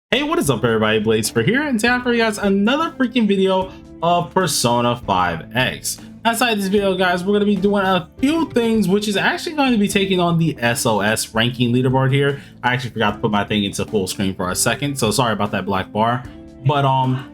Hey, what is up everybody, Blaze for here, and today I for you guys another freaking video of Persona 5X. Outside this video, guys, we're going to be doing a few things, which is actually going to be taking on the SOS ranking leaderboard here. I actually forgot to put my thing into full screen for a second, so sorry about that black bar. But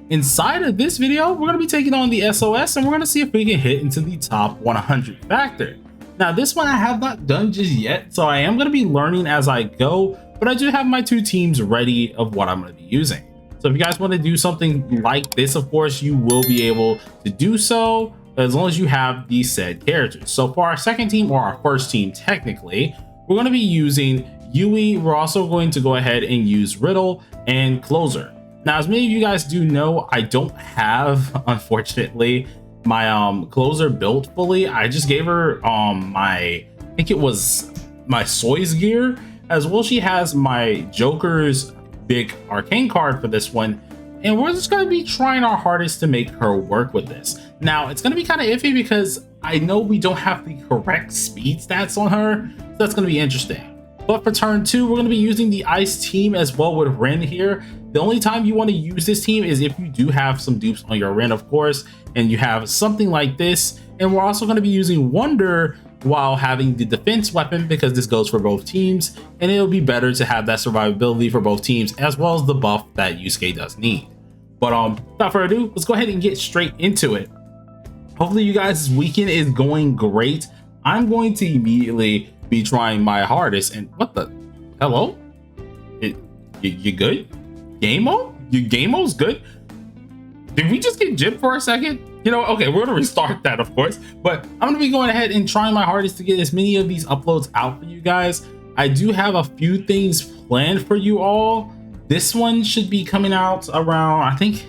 inside of this video, we're going to be taking on the SOS, and we're going to see if we can hit into the top 100 factor. Now, this one I have not done just yet, so I am going to be learning as I go. But I do have my two teams ready of what I'm going to be using. So if you guys want to do something like this, of course, you will be able to do so as long as you have these said characters. So for our second team, or our first team technically, we're going to be using Yui. We're also going to go ahead and use Riddle and Closer. Now, as many of you guys do know, I don't have, unfortunately, my Closer built fully. I just gave her I think it was my Soy's gear. As well, she has my Joker's big arcane card for this one, and we're just going to be trying our hardest to make her work with this. Now, it's going to be kind of iffy because I know we don't have the correct speed stats on her, so that's going to be interesting. But for turn 2, we're going to be using the Ice team as well with Ren here. The only time you want to use this team is if you do have some dupes on your Ren, of course, and you have something like this. And we're also going to be using Wonder while having the defense weapon, because this goes for both teams, and it'll be better to have that survivability for both teams as well as the buff that Yusuke does need. But without further ado, let's go ahead and get straight into it. Hopefully you guys' weekend is going great. I'm going to immediately be trying my hardest. And what the hello, you good? Game mode? Your game mode's good? Did we just get gypped for a second? You know, okay, we're gonna restart that, of course, but I'm gonna be going ahead and trying my hardest to get as many of these uploads out for you guys. I do have a few things planned for you all. This one should be coming out around, I think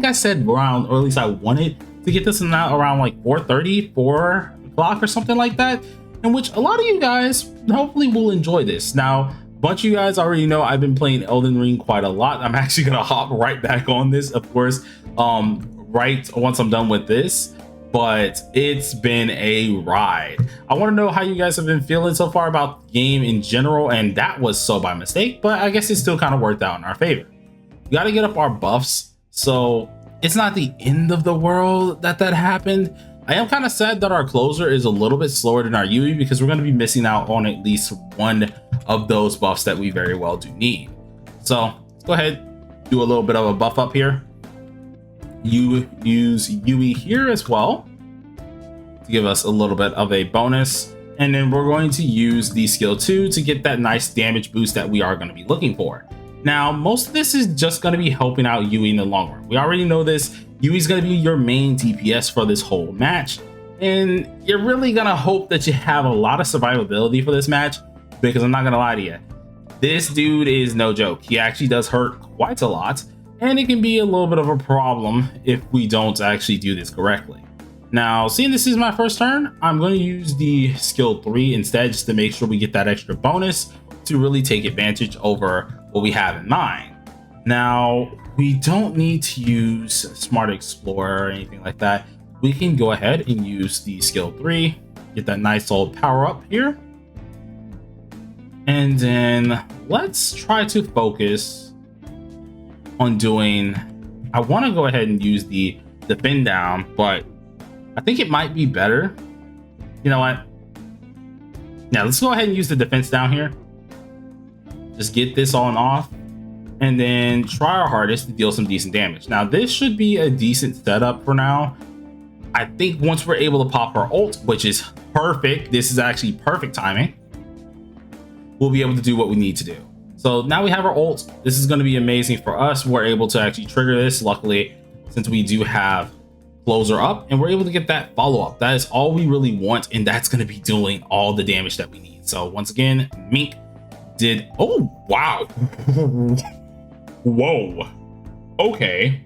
I said around, or at least I wanted to get this one out around like 4:30, 4 o'clock or something like that, in which a lot of you guys hopefully will enjoy this. Now, a bunch of you guys already know I've been playing Elden Ring quite a lot. I'm actually gonna hop right back on this, of course, right once I'm done with this, but it's been a ride. I want to know how you guys have been feeling so far about the game in general, and that was so by mistake, but I guess it still kind of worked out in our favor. We got to get up our buffs, so it's not the end of the world that happened. I am kind of sad that our Closer is a little bit slower than our Yui, because we're going to be missing out on at least one of those buffs that we very well do need. So let's go ahead, do a little bit of a buff up here. You use Yui here as well to give us a little bit of a bonus, and then we're going to use the skill 2 to get that nice damage boost that we are going to be looking for. Now, most of this is just going to be helping out Yui in the long run. We already know this. Yui's going to be your main DPS for this whole match, and you're really going to hope that you have a lot of survivability for this match, because I'm not going to lie to you, this dude is no joke. He actually does hurt quite a lot, and it can be a little bit of a problem if we don't actually do this correctly. Now, seeing this is my first turn, I'm going to use the skill 3 instead, just to make sure we get that extra bonus to really take advantage over what we have in mind. Now, we don't need to use Smart Explorer or anything like that. We can go ahead and use the skill 3, get that nice old power up here. And then let's try to focus on doing, I want to go ahead and use the defend down, but I think it might be better. You know what? Now let's go ahead and use the defense down here. Just get this on off, and then try our hardest to deal some decent damage. Now this should be a decent setup for now. I think once we're able to pop our ult, which is perfect, this is actually perfect timing, we'll be able to do what we need to do. So now we have our ult. This is going to be amazing for us. We're able to actually trigger this, luckily, since we do have Closer up, and we're able to get that follow-up. That is all we really want, and that's going to be doing all the damage that we need. So once again, Mink did, oh wow, whoa, okay,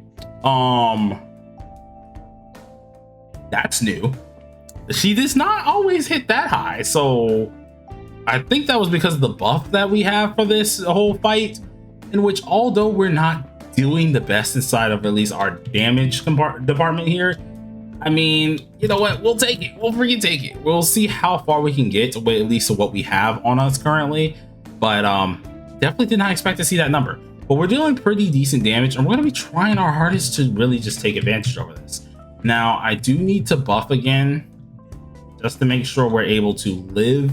that's new. She does not always hit that high, so I think that was because of the buff that we have for this whole fight, in which, although we're not doing the best inside of at least our damage department here, I mean, you know what, we'll take it. We'll freaking take it. We'll see how far we can get with at least what we have on us currently, but definitely did not expect to see that number. but we're dealing pretty decent damage, and we're going to be trying our hardest to really just take advantage over this. Now, I do need to buff again just to make sure we're able to live,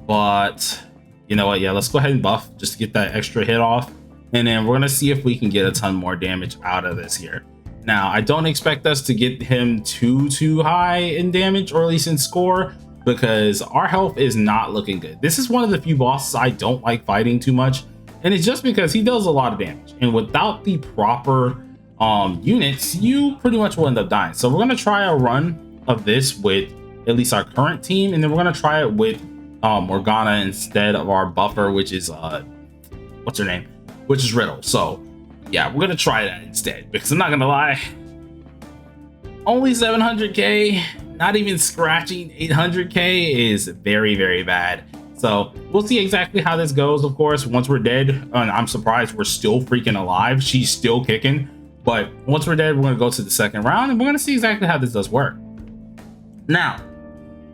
but you know what? Yeah, let's go ahead and buff just to get that extra hit off, and then we're going to see if we can get a ton more damage out of this here. Now, I don't expect us to get him too high in damage, or at least in score, because our health is not looking good. This is one of the few bosses I don't like fighting too much, and it's just because he does a lot of damage, and without the proper units, you pretty much will end up dying. So we're going to try a run of this with at least our current team, and then we're going to try it with Morgana instead of our buffer, which is what's her name, which is Riddle. So yeah, we're gonna try that instead, because I'm not gonna lie, only 700k, not even scratching 800k is very bad. So we'll see exactly how this goes. Of course, once we're dead, and I'm surprised we're still freaking alive, she's still kicking, but once we're dead, we're gonna go to the second round, and we're gonna see exactly how this does work. Now,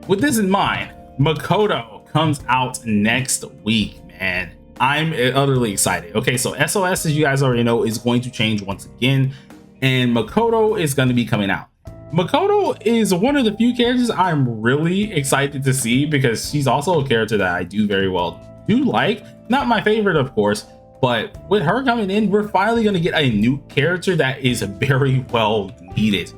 with this in mind, Makoto comes out next week, man. I'm utterly excited. Okay, so SOS, as you guys already know, is going to change once again, and Makoto is going to be coming out. Makoto is one of the few characters I'm really excited to see, because she's also a character that I do like. Not my favorite, of course, but with her coming in, we're finally going to get a new character that is very well needed.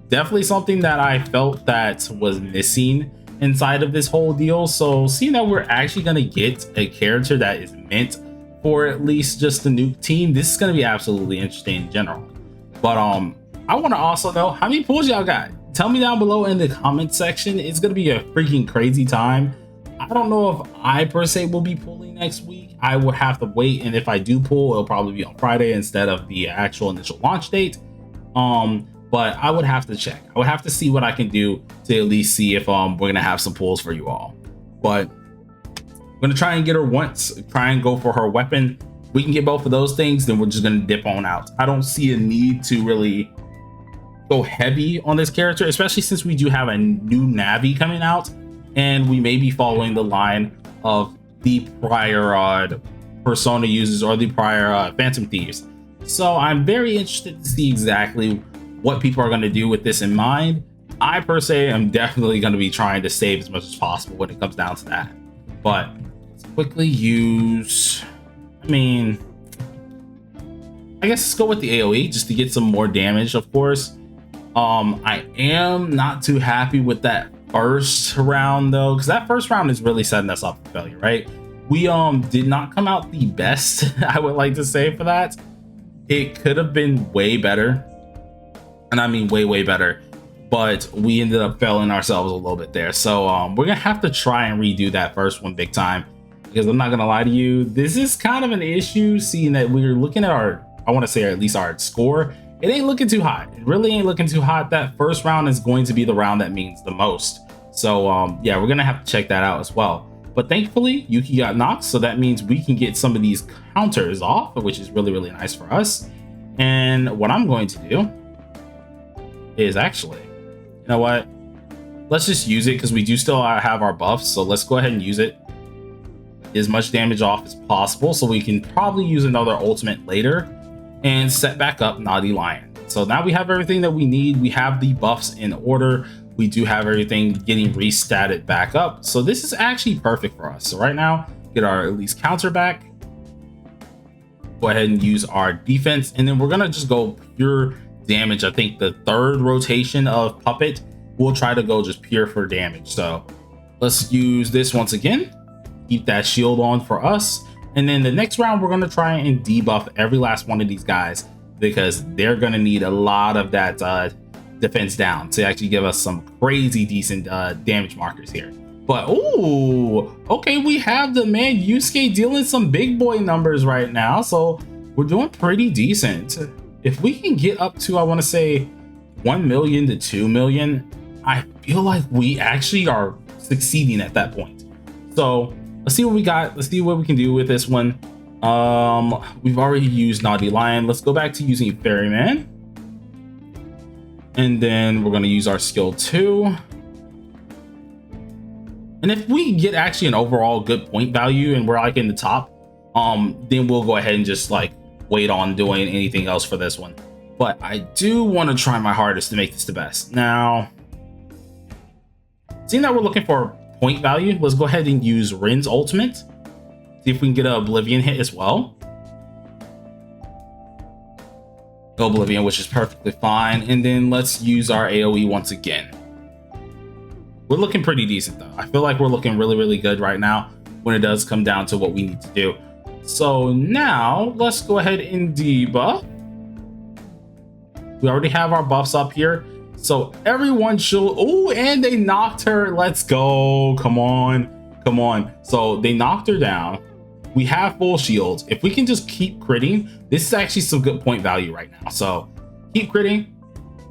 Definitely something that I felt that was missing inside of this whole deal. So seeing that we're actually going to get a character that is meant for at least just the nuke team, this is going to be absolutely interesting in general. But I want to also know how many pulls y'all got. Tell me down below in the comment section. It's going to be a freaking crazy time. I don't know if I per se will be pulling next week. I will have to wait, and if I do pull, it'll probably be on Friday instead of the actual initial launch date. But I would have to check. I would have to see what I can do to at least see if we're gonna have some pulls for you all. But I'm gonna try and get her once, try and go for her weapon. We can get both of those things, then we're just gonna dip on out. I don't see a need to really go heavy on this character, especially since we do have a new Navi coming out, and we may be following the line of the prior Persona users or the prior Phantom Thieves. So I'm very interested to see exactly what people are going to do with this in mind. I per se am definitely going to be trying to save as much as possible when it comes down to that. But let's quickly use, I guess let's go with the AoE just to get some more damage, of course. I am not too happy with that first round though, because that first round is really setting us up for failure, right? We did not come out the best, I would like to say, for that. It could have been way better, and I mean way better, but we ended up failing ourselves a little bit there. So we're gonna have to try and redo that first one big time, because I'm not gonna lie to you, this is kind of an issue, seeing that we're looking at our, I want to say at least our score, it ain't looking too hot. It really ain't looking too hot. That first round is going to be the round that means the most. So yeah, we're gonna have to check that out as well. But thankfully Yuki got knocked, so that means we can get some of these counters off, which is really nice for us. And what I'm going to do is actually, you know what, let's just use it, because we do still have our buffs, so let's go ahead and use it, as much damage off as possible, so we can probably use another ultimate later and set back up Naughty Lion. So now we have everything that we need. We have the buffs in order. We do have everything getting restatted back up, so this is actually perfect for us. So right now, get our at least counter back, go ahead and use our defense, and then we're gonna just go pure damage. I think the third rotation of Puppet, we'll try to go just pure for damage. So let's use this once again, keep that shield on for us, and then the next round we're going to try and debuff every last one of these guys, because they're going to need a lot of that defense down to actually give us some crazy decent damage markers here. But ooh, okay, we have the man Yusuke dealing some big boy numbers right now, so we're doing pretty decent. If we can get up to, I want to say 1 million to 2 million, I feel like we actually are succeeding at that point. So let's see what we got. Let's see what we can do with this one. We've already used Naughty Lion. Let's go back to using Ferryman. And then we're going to use our skill 2. And if we get actually an overall good point value and we're like in the top, then we'll go ahead and just like wait on doing anything else for this one. But I do want to try my hardest to make this the best. Now, seeing that we're looking for point value, let's go ahead and use Rin's ultimate. See if we can get an Oblivion hit as well. Oblivion, which is perfectly fine. And then let's use our AoE once again. We're looking pretty decent though. I feel like we're looking really, really good right now when it does come down to what we need to do. So now let's go ahead and debuff. We already have our buffs up here. So everyone should, oh, and they knocked her. Let's go. Come on. Come on. So they knocked her down. We have full shields. If we can just keep critting, this is actually some good point value right now. So keep critting.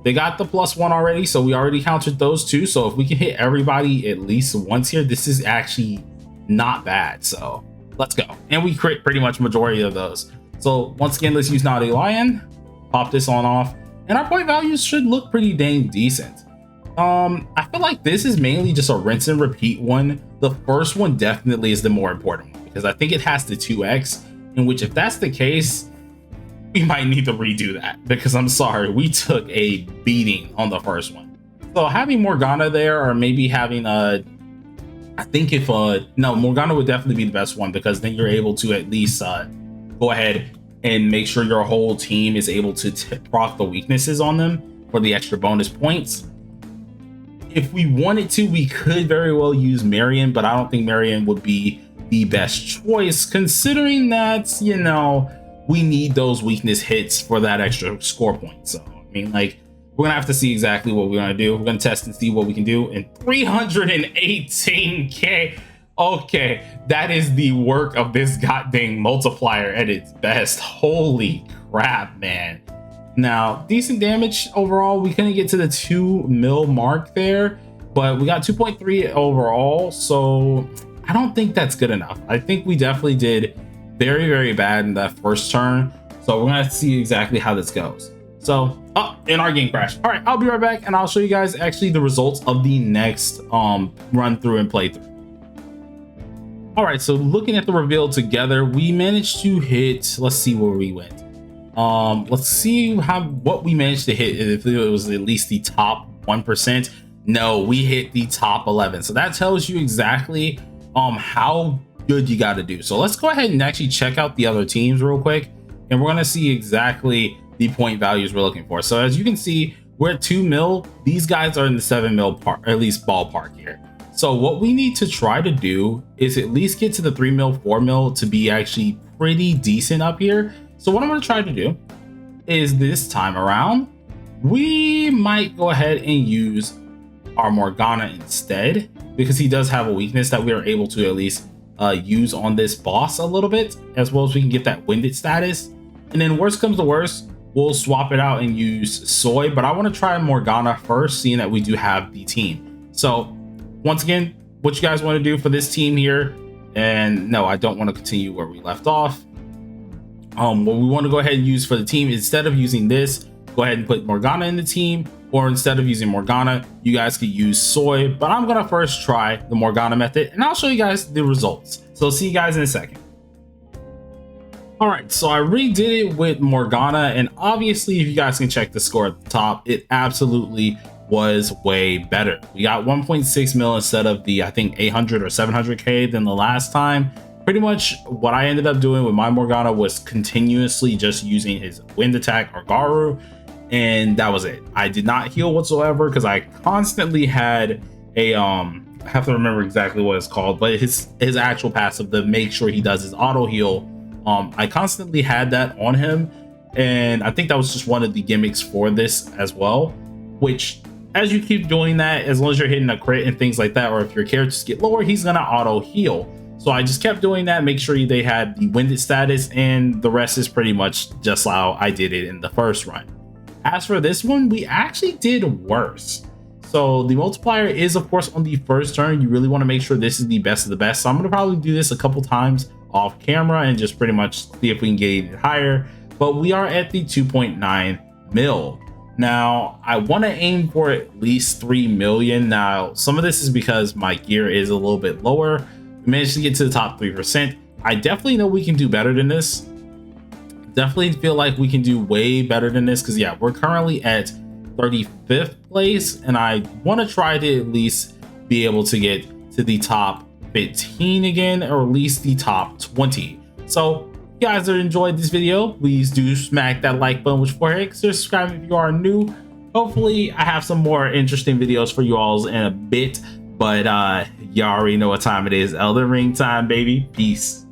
They got the +1 already. So we already countered those two. So if we can hit everybody at least once here, this is actually not bad. So let's go. And we crit pretty much majority of those. So once again, let's use Naughty Lion. Pop this on off. And our point values should look pretty dang decent. I feel like this is mainly just a rinse and repeat one. The first one definitely is the more important one because I think it has the 2x, in which if that's the case, we might need to redo that because I'm sorry, we took a beating on the first one. So having Morgana there, or maybe having I think if no, Morgana would definitely be the best one because then you're able to at least go ahead and make sure your whole team is able to proc the weaknesses on them for the extra bonus points. If we wanted to, we could very well use Marion, but I don't think Marion would be the best choice considering that, you know, we need those weakness hits for that extra score point. So, I mean, like, we're gonna have to see exactly what we're gonna do. We're gonna test and see what we can do. And 318k. Okay, that is the work of this goddamn multiplier at its best. Holy crap, man. Now, decent damage overall. We couldn't get to the 2 mil mark there, but we got 2.3 overall. So I don't think that's good enough. I think we definitely did very, very bad in that first turn. So we're gonna see exactly how this goes. So, in our game crash. All right, I'll be right back and I'll show you guys actually the results of the next run through and playthrough. All right, so looking at the reveal together, we managed to hit, let's see where we went. Let's see what we managed to hit, if it was at least the top 1%. No, we hit the top 11. So that tells you exactly how good you got to do. So let's go ahead and actually check out the other teams real quick. And we're going to see exactly the point values we're looking for. So as you can see, we're at 2 mil. These guys are in the 7 mil part, or at least ballpark here. So what we need to try to do is at least get to the 3 mil, 4 mil to be actually pretty decent up here. So what I'm going to try to do is this time around, we might go ahead and use our Morgana instead, because he does have a weakness that we are able to at least use on this boss a little bit, as well as we can get that winded status. And then worst comes to worst, we'll swap it out and use Soy, but I want to try Morgana first, seeing that we do have the team. So once again, what you guys want to do for this team here, and no, I don't want to continue where we left off. What we want to go ahead and use for the team, instead of using this, go ahead and put Morgana in the team, or instead of using Morgana, you guys could use Soy, but I'm going to first try the Morgana method and I'll show you guys the results. So see you guys in a second. All right, so I redid it with Morgana, and obviously if you guys can check the score at the top, it absolutely was way better. We got 1.6 mil instead of the, I think, 800 or 700k than the last time. Pretty much what I ended up doing with my Morgana was continuously just using his wind attack or Garu, and that was it. I did not heal whatsoever because I constantly had a I have to remember exactly what it's called, but his actual passive to make sure he does his auto heal. I constantly had that on him, and I think that was just one of the gimmicks for this as well, which as you keep doing that, as long as you're hitting a crit and things like that, or if your characters get lower, he's gonna auto heal. So I just kept doing that, make sure they had the winded status, and the rest is pretty much just how I did it in the first run. As for this one, we actually did worse. So the multiplier is of course on the first turn. You really want to make sure this is the best of the best. So I'm going to probably do this a couple times off camera and just pretty much see if we can get it higher. But we are at the 2.9 mil. Now I want to aim for at least 3 million. Now some of this is because my gear is a little bit lower. We managed to get to the top 3%. I definitely know we can do better than this. definitely feel like we can do way better than this, because yeah, we're currently at 35th place, and I want to try to at least be able to get to the top 15 again, or at least the top 20. So if you guys have enjoyed this video, please do smack that like button with 4 subscribe if you are new. Hopefully I have some more interesting videos for you all in a bit, but you already know what time it is. Elden Ring time, baby. Peace.